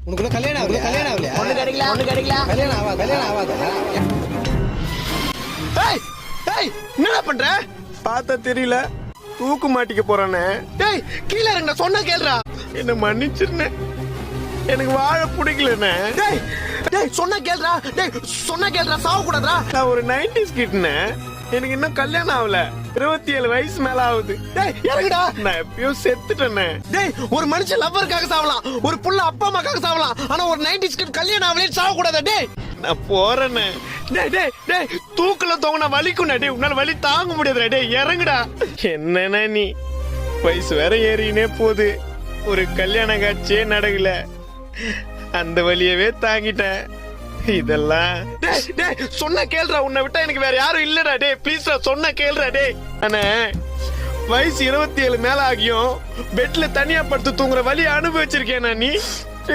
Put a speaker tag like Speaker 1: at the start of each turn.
Speaker 1: உனக்குள்ள கல்யாணம் ஆகலையா?
Speaker 2: ஒண்ணு கிடைக்கல.
Speaker 1: கல்யாணம் ஆகாதா?
Speaker 3: என்னடா பண்ற?
Speaker 4: பார்த்தா தெரியல, தூக்கு மாட்டிக்க போறானே.
Speaker 3: டேய் கீழ இறங்க, சொன்னா கேளுடா.
Speaker 4: என்ன மன்னிச்சிருனே, எனக்கு வாழ பிடிக்கலண்ணே.
Speaker 3: டேய் டேய் சொன்னா கேளுடா. டேய் சொன்னா கேளுடா, சாவ கூடாதுடா.
Speaker 4: நான் ஒரு 90s கிட்னே, எனக்கு இன்னும் கல்யாணம் ஆகல, 27 வயசு மேல ஆகுது.
Speaker 3: டேய் இறங்குடா.
Speaker 4: நான் எப்பயோ செத்துட்டேனே.
Speaker 3: டேய் ஒரு மனுஷன் லவ்வருக்காக சாவலாம், ஒரு புள்ள அப்பா அம்மாக்காக சாவலாம், ஆனா ஒரு 90s கிட் கல்யாணம் ஆகலன்னு சாவ கூடாதா? டேய்
Speaker 4: நான் போறேனே.
Speaker 3: டேய் டேய் டேய்
Speaker 4: தூக்குல தோங்கினா வலிக்கும்டா. டேய் உன்னால வலி தாங்க முடியாதுடா. டேய் இறங்குடா. என்னன்னா நீ வயசு வேற ஏறினே போகுது, ஒரு கல்யாண காட்சியே நடக்கல, அந்த வலியவே தாங்கிட்டேன். இதெல்லாம்
Speaker 3: டேய் டேய் சொன்னா கேளுடா. உன்னை விட்டா எனக்கு வேற யாரும் இல்லடா. டேய் ப்ளீஸ்டா, சொன்னா கேளுடா. டேய்
Speaker 4: அண்ணே, வயசு 27 மேல ஆகியும் பெட்ல தனியா படுத்து தூங்குற வலி அனுபவிச்சிருக்கேன். நீ